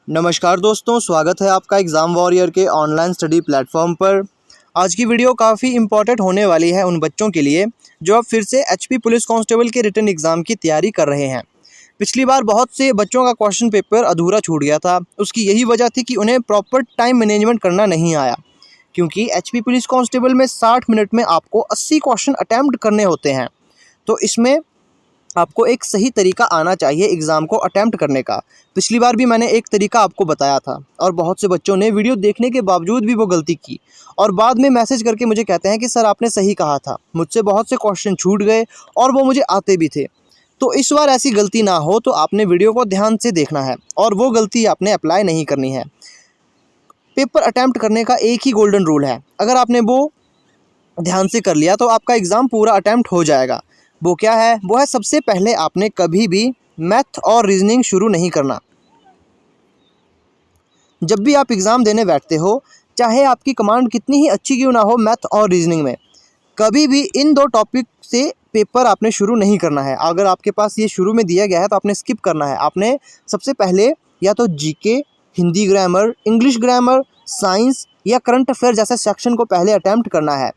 नमस्कार दोस्तों, स्वागत है आपका एग्ज़ाम वॉरियर के ऑनलाइन स्टडी प्लेटफॉर्म पर। आज की वीडियो काफ़ी इम्पॉर्टेंट होने वाली है उन बच्चों के लिए जो अब फिर से एचपी पुलिस कांस्टेबल के रिटन एग्ज़ाम की तैयारी कर रहे हैं। पिछली बार बहुत से बच्चों का क्वेश्चन पेपर अधूरा छूट गया था। उसकी यही वजह थी कि उन्हें प्रॉपर टाइम मैनेजमेंट करना नहीं आया, क्योंकि एचपी पुलिस कांस्टेबल में 60 मिनट में आपको 80 क्वेश्चन अटैम्प्ट करने होते हैं। तो इसमें आपको एक सही तरीका आना चाहिए एग्ज़ाम को अटैम्प्ट करने का। पिछली बार भी मैंने एक तरीका आपको बताया था और बहुत से बच्चों ने वीडियो देखने के बावजूद भी वो गलती की और बाद में मैसेज करके मुझे कहते हैं कि सर आपने सही कहा था, मुझसे बहुत से क्वेश्चन छूट गए और वो मुझे आते भी थे। तो इस बार ऐसी गलती ना हो तो आपने वीडियो को ध्यान से देखना है और वो गलती आपने अप्लाई नहीं करनी है। पेपर अटैम्प्ट करने का एक ही गोल्डन रूल है, अगर आपने वो ध्यान से कर लिया तो आपका एग्ज़ाम पूरा अटैम्प्ट हो जाएगा। वो क्या है? वो है सबसे पहले आपने कभी भी मैथ और रीजनिंग शुरू नहीं करना। जब भी आप एग्ज़ाम देने बैठते हो, चाहे आपकी कमांड कितनी ही अच्छी क्यों ना हो मैथ और रीजनिंग में, कभी भी इन दो टॉपिक से पेपर आपने शुरू नहीं करना है। अगर आपके पास ये शुरू में दिया गया है तो आपने स्किप करना है। आपने सबसे पहले या तो GK, Hindi grammar, English grammar, science या करंट अफेयर जैसे सेक्शन को पहले अटैम्प्ट करना है।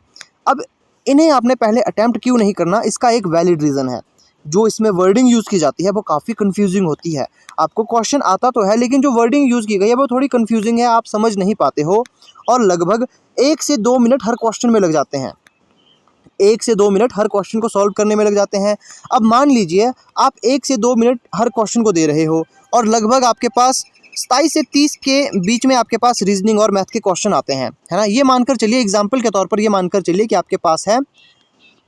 अब इन्हें आपने पहले अटैम्प्ट क्यों नहीं करना, इसका एक वैलिड रीज़न है। जो इसमें वर्डिंग यूज़ की जाती है वो काफ़ी कन्फ्यूजिंग होती है। आपको क्वेश्चन आता तो है लेकिन जो वर्डिंग यूज़ की गई है वो थोड़ी कन्फ्यूजिंग है, आप समझ नहीं पाते हो और लगभग 1 से 2 मिनट हर क्वेश्चन में लग जाते हैं। 1 से 2 मिनट हर क्वेश्चन को सॉल्व करने में लग जाते हैं। अब मान लीजिए आप 1 से 2 मिनट हर क्वेश्चन को दे रहे हो और लगभग आपके पास 27 से 30 के बीच में आपके पास रीजनिंग और मैथ के क्वेश्चन आते हैं, है ना। ये मानकर चलिए, एग्जाम्पल के तौर पर ये मानकर चलिए कि आपके पास है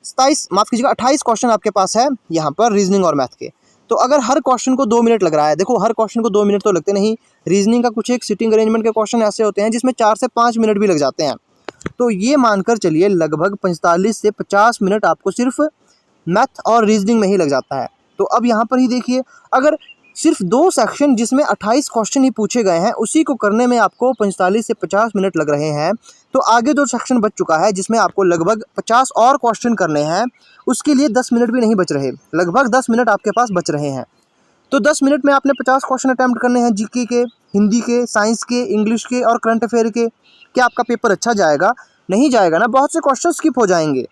28 क्वेश्चन आपके पास है यहाँ पर रीजनिंग और मैथ के। तो अगर हर क्वेश्चन को 2 मिनट लग रहा है, देखो हर क्वेश्चन को 2 मिनट तो लगते नहीं। रीजनिंग का कुछ एक सिटिंग अरेंजमेंट के क्वेश्चन ऐसे होते हैं जिसमें 4 से 5 मिनट भी लग जाते हैं। तो ये मानकर चलिए लगभग 45 से 50 मिनट आपको सिर्फ मैथ और रीजनिंग में ही लग जाता है। तो अब यहाँ पर ही देखिए, अगर सिर्फ 2 सेक्शन जिसमें 28 क्वेश्चन ही पूछे गए हैं उसी को करने में आपको 45 से 50 मिनट लग रहे हैं, तो आगे जो सेक्शन बच चुका है जिसमें आपको लगभग 50 और क्वेश्चन करने हैं, उसके लिए 10 मिनट भी नहीं बच रहे, लगभग 10 मिनट आपके पास बच रहे हैं। तो 10 मिनट में आपने 50 क्वेश्चन अटैम्प्ट करने हैं, जीके के, हिंदी के, साइंस के, इंग्लिश के और करंट अफेयर के। क्या आपका पेपर अच्छा जाएगा? नहीं जाएगा ना, बहुत से क्वेश्चन स्किप हो जाएंगे।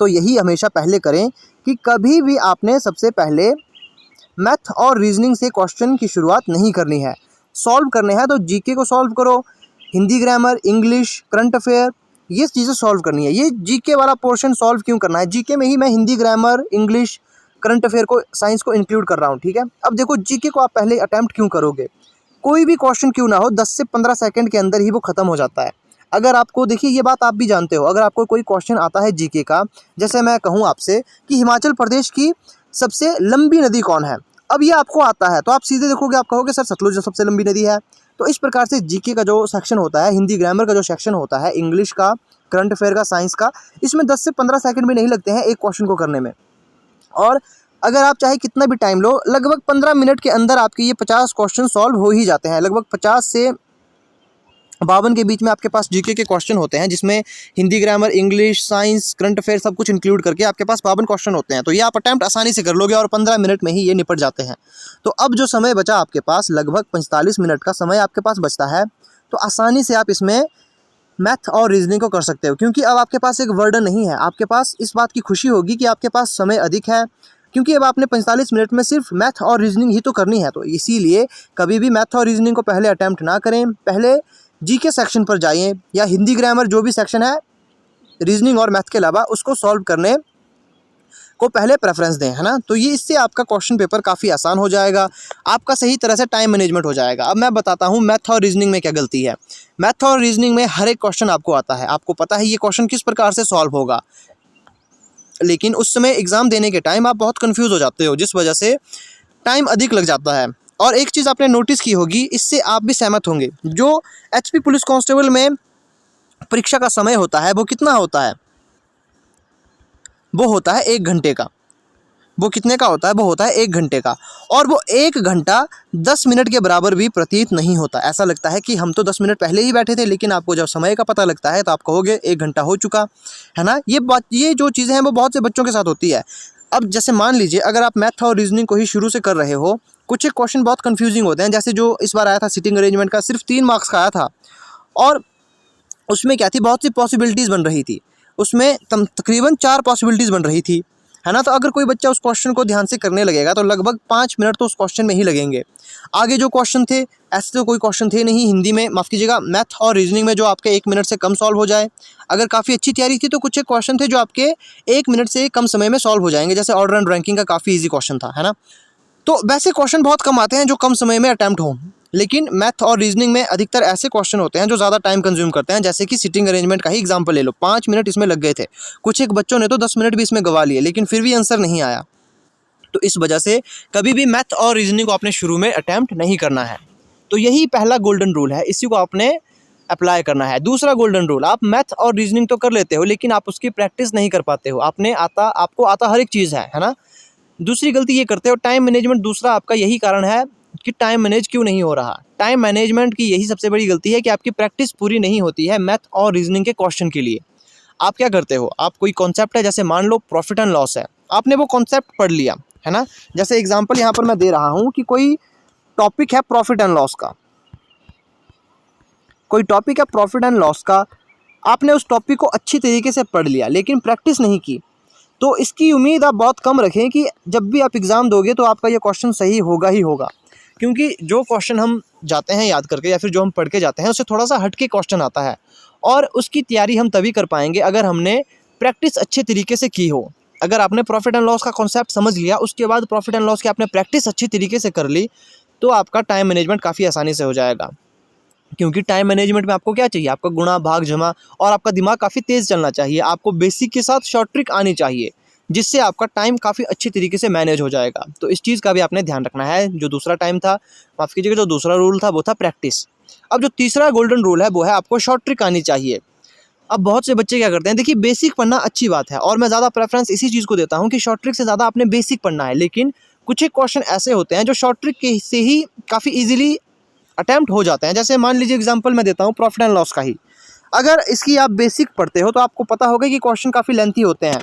तो यही हमेशा पहले करें कि कभी भी आपने सबसे पहले मैथ और रीजनिंग से क्वेश्चन की शुरुआत नहीं करनी है। सॉल्व करने हैं तो जीके को सॉल्व करो, Hindi grammar, English, current affair, ये चीज़ें सॉल्व करनी है। ये जीके वाला पोर्शन सॉल्व क्यों करना है? जीके में ही मैं Hindi grammar, English, current affair को, साइंस को इंक्लूड कर रहा हूँ, ठीक है। अब देखो जीके को आप पहले अटैम्प्ट क्यों करोगे? कोई भी क्वेश्चन क्यों ना हो, 10 से 15 सेकंड के अंदर ही वो ख़त्म हो जाता है। अगर आपको, देखिए ये बात आप भी जानते हो, अगर आपको कोई क्वेश्चन आता है जीके का, जैसे मैं कहूँ आपसे कि हिमाचल प्रदेश की सबसे लंबी नदी कौन है, अब ये आपको आता है तो आप सीधे देखोगे, आप कहोगे सर सतलुज जो सबसे लंबी नदी है। तो इस प्रकार से जीके का जो सेक्शन होता है, हिंदी ग्रामर का जो सेक्शन होता है, इंग्लिश का, करंट अफेयर का, साइंस का, इसमें 10 से 15 सेकंड भी नहीं लगते हैं एक क्वेश्चन को करने में। और अगर आप चाहे कितना भी टाइम लो, लगभग 15 मिनट के अंदर आपके ये 50 क्वेश्चन सॉल्व हो ही जाते हैं। लगभग 50 से 52 के बीच में आपके पास जीके के क्वेश्चन होते हैं जिसमें Hindi grammar, English, science, current affair सब कुछ इंक्लूड करके आपके पास 52 क्वेश्चन होते हैं। तो ये आप अटैम्प्ट आसानी से कर लोगे और 15 मिनट में ही ये निपट जाते हैं। तो अब जो समय बचा आपके पास, लगभग 45 मिनट का समय आपके पास बचता है, तो आसानी से आप इसमें मैथ और रीजनिंग को कर सकते हो, क्योंकि अब आपके पास एक वर्डन नहीं है। आपके पास इस बात की खुशी होगी कि आपके पास समय अधिक है, क्योंकि अब आपने 45 मिनट में सिर्फ मैथ और रीजनिंग ही तो करनी है। तो इसीलिए कभी भी मैथ और रीजनिंग को पहले अटैम्प्ट ना करें, पहले जीके सेक्शन पर जाइए या हिंदी ग्रामर जो भी सेक्शन है रीजनिंग और मैथ के अलावा, उसको सॉल्व करने को पहले प्रेफरेंस दें, है ना। तो ये इससे आपका क्वेश्चन पेपर काफ़ी आसान हो जाएगा, आपका सही तरह से टाइम मैनेजमेंट हो जाएगा। अब मैं बताता हूँ मैथ और रीजनिंग में क्या गलती है। मैथ और रीजनिंग में हर एक क्वेश्चन आपको आता है, आपको पता है ये क्वेश्चन किस प्रकार से सॉल्व होगा, लेकिन उस समय एग्ज़ाम देने के टाइम आप बहुत कन्फ्यूज़ हो जाते हो, जिस वजह से टाइम अधिक लग जाता है। और एक चीज़ आपने नोटिस की होगी, इससे आप भी सहमत होंगे, जो एचपी पुलिस कांस्टेबल में परीक्षा का समय होता है वो कितना होता है? वो होता है 1 घंटे का। वो कितने का होता है? वो होता है 1 घंटे का। और वो 1 घंटा 10 मिनट के बराबर भी प्रतीत नहीं होता। ऐसा लगता है कि हम तो 10 मिनट पहले ही बैठे थे, लेकिन आपको जब समय का पता लगता है तो आप कहोगे 1 घंटा हो चुका है ना। ये बात, ये जो चीज़ें हैं वो बहुत से बच्चों के साथ होती है। अब जैसे मान लीजिए अगर आप मैथ और रीजनिंग को ही शुरू से कर रहे हो, कुछ एक क्वेश्चन बहुत कंफ्यूजिंग होते हैं, जैसे जो इस बार आया था सिटिंग अरेंजमेंट का, सिर्फ 3 मार्क्स का आया था और उसमें क्या थी, बहुत सी पॉसिबिलिटीज़ बन रही थी, उसमें तकरीबन 4 पॉसिबिलिटीज़ बन रही थी, है ना। तो अगर कोई बच्चा उस क्वेश्चन को ध्यान से करने लगेगा तो लगभग 5 मिनट तो उस क्वेश्चन में ही लगेंगे। आगे जो क्वेश्चन थे, ऐसे तो कोई क्वेश्चन थे नहीं हिंदी में, माफ़ कीजिएगा, मैथ और रीजनिंग में जो आपके 1 मिनट से कम सॉल्व हो जाए। अगर काफ़ी अच्छी तैयारी थी तो कुछ एक क्वेश्चन थे जो आपके 1 मिनट से कम समय में सॉल्व हो जाएंगे, जैसे ऑर्डर एंड रैंकिंग का काफ़ी ईजी क्वेश्चन था, है ना। तो वैसे क्वेश्चन बहुत कम आते हैं जो कम समय में अटैम्प्ट हों, लेकिन मैथ और रीजनिंग में अधिकतर ऐसे क्वेश्चन होते हैं जो ज़्यादा टाइम कंज्यूम करते हैं, जैसे कि सिटिंग अरेंजमेंट का ही एग्जांपल ले लो, 5 मिनट इसमें लग गए थे, कुछ एक बच्चों ने तो 10 मिनट भी इसमें गवा लिए, लेकिन फिर भी आंसर नहीं आया। तो इस वजह से कभी भी मैथ और रीजनिंग को आपने शुरू में अटैम्प्ट नहीं करना है। तो यही पहला गोल्डन रूल है, इसी को आपने अप्लाई करना है। दूसरा गोल्डन रूल, आप मैथ और रीजनिंग तो कर लेते हो लेकिन आप उसकी प्रैक्टिस नहीं कर पाते हो, आपको आता हर एक चीज़ है ना। दूसरी गलती ये करते हो टाइम मैनेजमेंट, दूसरा आपका यही कारण है कि टाइम मैनेज क्यों नहीं हो रहा। टाइम मैनेजमेंट की यही सबसे बड़ी गलती है कि आपकी प्रैक्टिस पूरी नहीं होती है मैथ और रीजनिंग के क्वेश्चन के लिए। आप क्या करते हो, आप कोई कॉन्सेप्ट है, जैसे मान लो प्रॉफिट एंड लॉस है, आपने वो कॉन्सेप्ट पढ़ लिया, है ना। जैसे एग्जांपल यहाँ पर मैं दे रहा हूँ कि कोई टॉपिक है प्रॉफिट एंड लॉस का, कोई टॉपिक है प्रॉफिट एंड लॉस का, आपने उस टॉपिक को अच्छी तरीके से पढ़ लिया लेकिन प्रैक्टिस नहीं की, तो इसकी उम्मीद आप बहुत कम रखें कि जब भी आप एग्ज़ाम दोगे तो आपका ये क्वेश्चन सही होगा ही होगा। क्योंकि जो क्वेश्चन हम जाते हैं याद करके या फिर जो हम पढ़ के जाते हैं उससे थोड़ा सा हट के क्वेश्चन आता है, और उसकी तैयारी हम तभी कर पाएंगे अगर हमने प्रैक्टिस अच्छे तरीके से की हो। अगर आपने प्रॉफिट एंड लॉस का कॉन्सेप्ट समझ लिया, उसके बाद प्रॉफिट एंड लॉस की आपने प्रैक्टिस अच्छी तरीके से कर ली, तो आपका टाइम मैनेजमेंट काफ़ी आसानी से हो जाएगा। क्योंकि टाइम मैनेजमेंट में आपको क्या चाहिए, आपका गुणा भाग जमा, और आपका दिमाग काफ़ी तेज़ चलना चाहिए, आपको बेसिक के साथ शॉर्ट ट्रिक आनी चाहिए, जिससे आपका टाइम काफ़ी अच्छी तरीके से मैनेज हो जाएगा। तो इस चीज़ का भी आपने ध्यान रखना है। जो दूसरा टाइम था, माफ़ कीजिएगा, जो दूसरा रूल था वो था प्रैक्टिस। अब जो तीसरा गोल्डन रूल है वो है आपको शॉर्ट ट्रिक आनी चाहिए। अब बहुत से बच्चे क्या करते हैं, देखिए बेसिक पढ़ना अच्छी बात है और मैं ज़्यादा प्रेफरेंस इसी चीज़ को देता हूँ कि शॉर्ट ट्रिक से ज़्यादा आपने बेसिक पढ़ना है, लेकिन कुछ एक क्वेश्चन ऐसे होते हैं जो शॉर्ट ट्रिक के से ही काफ़ी ईजिली अटैम्प्ट हो जाते हैं। जैसे मान लीजिए एग्जांपल मैं देता हूँ प्रॉफिट एंड लॉस का ही, अगर इसकी आप बेसिक पढ़ते हो तो आपको पता होगा कि क्वेश्चन काफ़ी लेंथी होते हैं।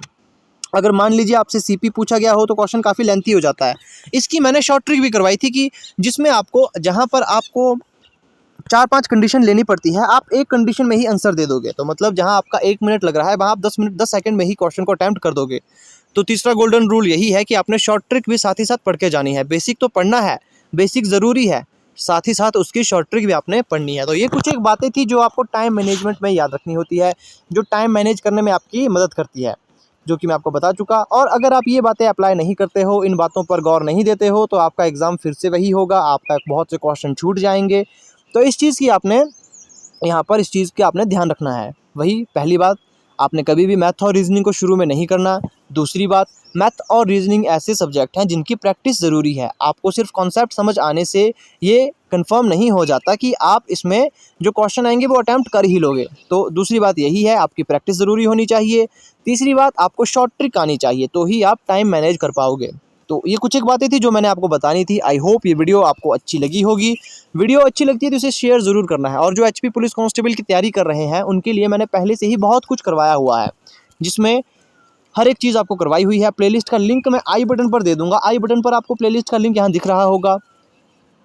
अगर मान लीजिए आपसे सीपी पूछा गया हो तो क्वेश्चन काफ़ी लेंथी हो जाता है। इसकी मैंने शॉर्ट ट्रिक भी करवाई थी कि जिसमें आपको, जहाँ पर आपको 4-5 कंडीशन लेनी पड़ती है, आप एक कंडीशन में ही आंसर दे दोगे। तो मतलब जहाँ आपका 1 मिनट लग रहा है वहाँ आप 10 सेकंड में ही क्वेश्चन को अटैम्प्ट कर दोगे। तो तीसरा गोल्डन रूल यही है कि आपने शॉर्ट ट्रिक भी साथ ही साथ पढ़ के जानी है। बेसिक तो पढ़ना है, बेसिक ज़रूरी है, साथ ही साथ उसकी शॉर्ट ट्रिक भी आपने पढ़नी है। तो ये कुछ एक बातें थी जो आपको टाइम मैनेजमेंट में याद रखनी होती है, जो टाइम मैनेज करने में आपकी मदद करती है, जो कि मैं आपको बता चुका। और अगर आप ये बातें अप्लाई नहीं करते हो, इन बातों पर गौर नहीं देते हो, तो आपका एग्ज़ाम फिर से वही होगा, आपका बहुत से क्वेश्चन छूट जाएंगे। तो इस चीज़ की आपने यहाँ पर इस चीज़ का आपने ध्यान रखना है। वही पहली बात, आपने कभी भी मैथ और रीजनिंग को शुरू में नहीं करना। दूसरी बात, मैथ और रीजनिंग ऐसे सब्जेक्ट हैं जिनकी प्रैक्टिस ज़रूरी है। आपको सिर्फ कॉन्सेप्ट समझ आने से ये कंफर्म नहीं हो जाता कि आप इसमें जो क्वेश्चन आएंगे वो अटैम्प्ट कर ही लोगे। तो दूसरी बात यही है, आपकी प्रैक्टिस ज़रूरी होनी चाहिए। तीसरी बात, आपको शॉर्ट ट्रिक आनी चाहिए, तो ही आप टाइम मैनेज कर पाओगे। तो ये कुछ एक बातें थी जो मैंने आपको बतानी थी। आई होप ये वीडियो आपको अच्छी लगी होगी। वीडियो अच्छी लगती है तो इसे शेयर ज़रूर करना है। और जो एचपी पुलिस कांस्टेबल की तैयारी कर रहे हैं उनके लिए मैंने पहले से ही बहुत कुछ करवाया हुआ है, जिसमें हर एक चीज़ आपको करवाई हुई है। प्लेलिस्ट का लिंक मैं आई बटन पर दे दूंगा, आई बटन पर आपको प्लेलिस्ट का लिंक यहाँ दिख रहा होगा।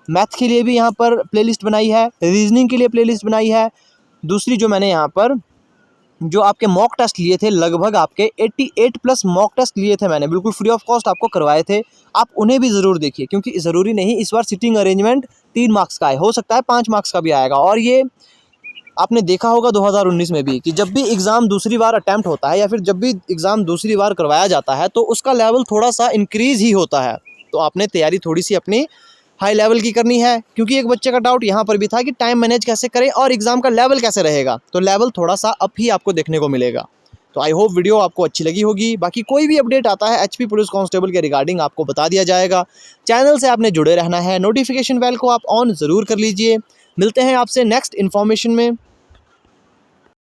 मैथ के लिए भी यहाँ पर प्लेलिस्ट बनाई है, रीजनिंग के लिए प्लेलिस्ट बनाई है। दूसरी जो मैंने यहाँ पर जो आपके मॉक टेस्ट लिए थे, लगभग आपके 88 प्लस मॉक टेस्ट लिए थे मैंने, बिल्कुल फ्री ऑफ कॉस्ट आपको करवाए थे। आप उन्हें भी ज़रूर देखिए, क्योंकि ज़रूरी नहीं इस बार सिटिंग अरेंजमेंट 3 मार्क्स का है, हो सकता है 5 मार्क्स का भी आएगा। और ये आपने देखा होगा 2019 में भी कि जब भी एग्ज़ाम दूसरी बार अटैम्प्ट होता है या फिर जब भी एग्ज़ाम दूसरी बार करवाया जाता है तो उसका लेवल थोड़ा सा इंक्रीज़ ही होता है। तो आपने तैयारी थोड़ी सी अपनी हाई लेवल की करनी है, क्योंकि एक बच्चे का डाउट यहाँ पर भी था कि टाइम मैनेज कैसे करें और एग्ज़ाम का लेवल कैसे रहेगा। तो लेवल थोड़ा सा अप ही आपको देखने को मिलेगा। तो आई होप वीडियो आपको अच्छी लगी होगी। बाकी कोई भी अपडेट आता है एचपी पुलिस कांस्टेबल के रिगार्डिंग आपको बता दिया जाएगा। चैनल से आपने जुड़े रहना है, नोटिफिकेशन बेल को आप ऑन ज़रूर कर लीजिए। मिलते हैं आपसे नेक्स्ट इन्फॉर्मेशन में।